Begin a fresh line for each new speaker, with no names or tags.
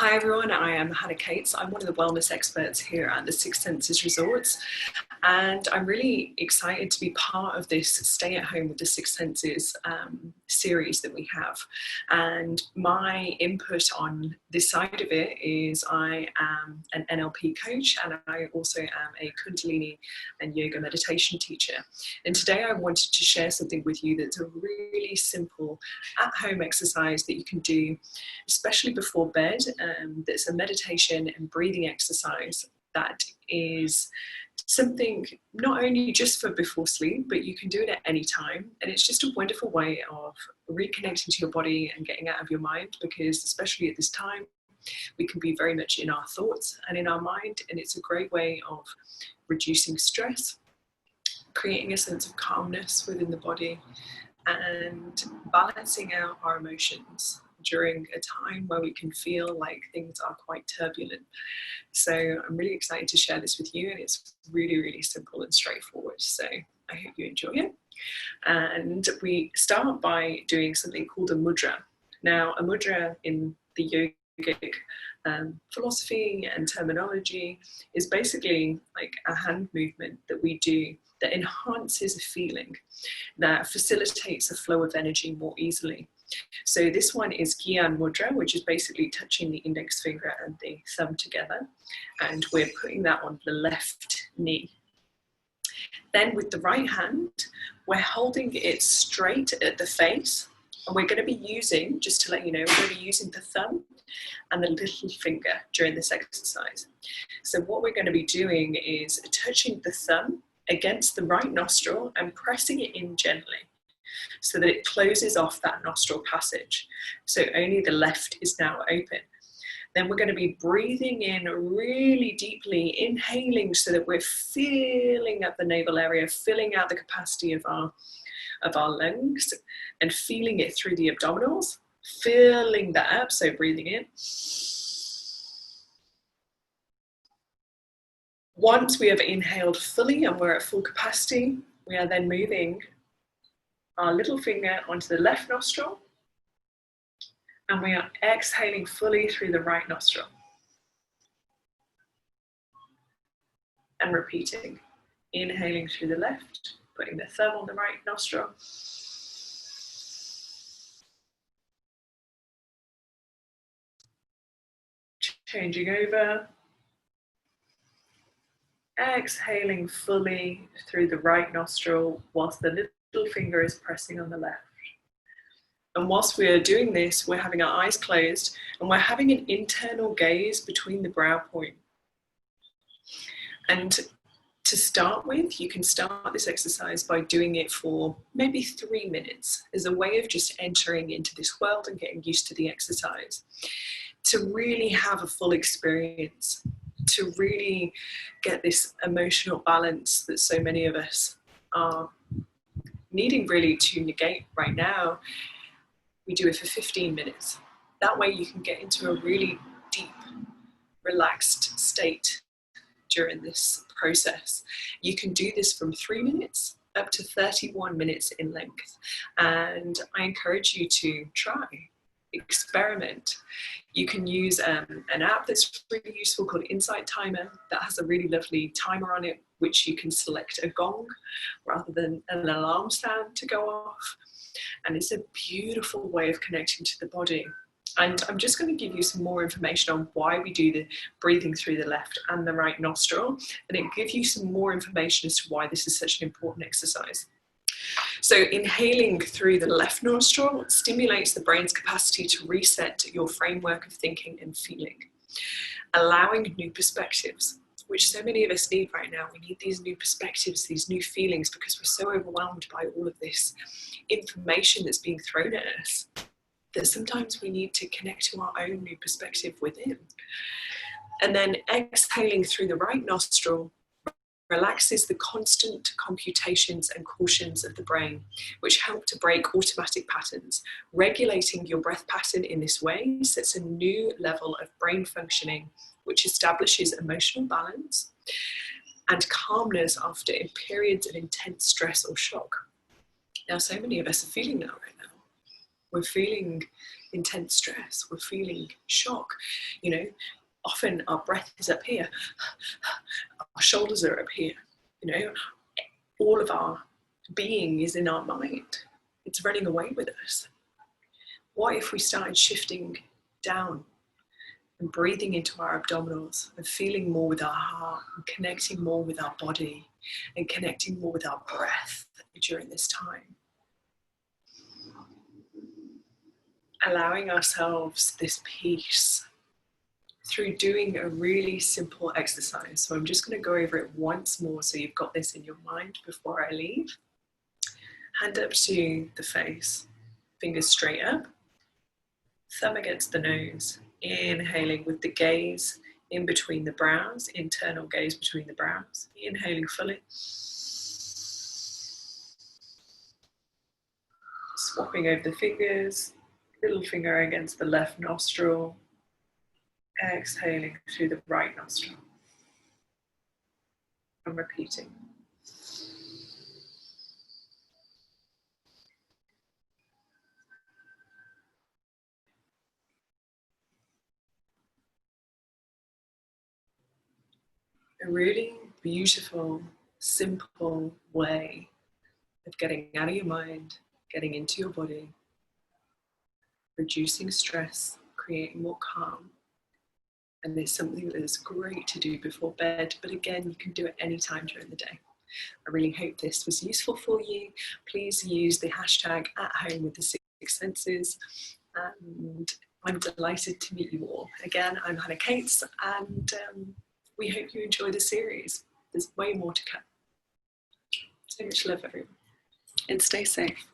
Hi everyone, I am Hannah Cates. I'm one of the wellness experts here at the Six Senses Resorts, and I'm really excited to be part of this Stay at Home with the Six Senses series that we have. And my input on this side of it is I am an NLP coach, and I also am a Kundalini and yoga meditation teacher. And today I wanted to share something with you that's a really simple at-home exercise that you can do, especially before bed. That's a meditation and breathing exercise that is something not only just for before sleep, but you can do it at any time. And it's just a wonderful way of reconnecting to your body and getting out of your mind, because especially at this time, we can be very much in our thoughts and in our mind. And it's a great way of reducing stress, creating a sense of calmness within the body, and balancing out our emotions during a time where we can feel like things are quite turbulent. So I'm really excited to share this with you, and it's really, really simple and straightforward. So I hope you enjoy it. And we start by doing something called a mudra. Now, a mudra in the yogic philosophy and terminology is basically like a hand movement that we do that enhances a feeling, that facilitates a flow of energy more easily. So this one is Gyan Mudra, which is basically touching the index finger and the thumb together, and we're putting that on the left knee. Then with the right hand, we're holding it straight at the face, and we're going to be using, just to let you know, we're going to be using the thumb and the little finger during this exercise. So what we're going to be doing is touching the thumb against the right nostril and pressing it in gently, so that it closes off that nostril passage. So only the left is now open. Then we're going to be breathing in really deeply, inhaling so that we're filling up the navel area, filling out the capacity of our lungs, and feeling it through the abdominals, filling that up, so breathing in. Once we have inhaled fully and we're at full capacity, we are then moving our little finger onto the left nostril, and we are exhaling fully through the right nostril. And repeating, inhaling through the left, putting the thumb on the right nostril. Changing over. Exhaling fully through the right nostril whilst the little finger is pressing on the left. And whilst we are doing this, we're having our eyes closed and we're having an internal gaze between the brow point. And to start with, you can start this exercise by doing it for maybe 3 minutes as a way of just entering into this world and getting used to the exercise. To really have a full experience, to really get this emotional balance that so many of us are needing really to negate right now, we do it for 15 minutes. That way you can get into a really deep, relaxed state during this process. You can do this from 3 minutes up to 31 minutes in length. And I encourage you to try, experiment. You can use an app that's really useful called Insight Timer that has a really lovely timer on it, which you can select a gong rather than an alarm sound to go off. And it's a beautiful way of connecting to the body. And I'm just going to give you some more information on why we do the breathing through the left and the right nostril, and it gives you some more information as to why this is such an important exercise. So inhaling through the left nostril stimulates the brain's capacity to reset your framework of thinking and feeling, allowing new perspectives, which so many of us need right now. We need these new perspectives, these new feelings, because we're so overwhelmed by all of this information that's being thrown at us, that sometimes we need to connect to our own new perspective within. And then exhaling through the right nostril relaxes the constant computations and cautions of the brain, which help to break automatic patterns. Regulating your breath pattern in this way sets a new level of brain functioning, which establishes emotional balance and calmness after periods of intense stress or shock. Now, so many of us are feeling that right now. We're feeling intense stress. We're feeling shock. You know, often our breath is up here. Our shoulders are up here. You know, all of our being is in our mind. It's running away with us. What if we started shifting down and breathing into our abdominals and feeling more with our heart and connecting more with our body and connecting more with our breath during this time? Allowing ourselves this peace through doing a really simple exercise. So I'm just going to go over it once more so you've got this in your mind before I leave. Hand up to the face, fingers straight up, thumb against the nose, inhaling with the gaze in between the brows, internal gaze between the brows, inhaling fully. Swapping over the fingers, little finger against the left nostril, exhaling through the right nostril. And repeating. A really beautiful, simple way of getting out of your mind, getting into your body, reducing stress, creating more calm. And it's something that is great to do before bed, but again, you can do it anytime during the day. I really hope this was useful for you. Please use the hashtag @HomeWithThe6Senses. And I'm delighted to meet you all. Again, I'm Hannah Cates, and we hope you enjoy the series. There's way more to come. So much love, everyone. And stay safe.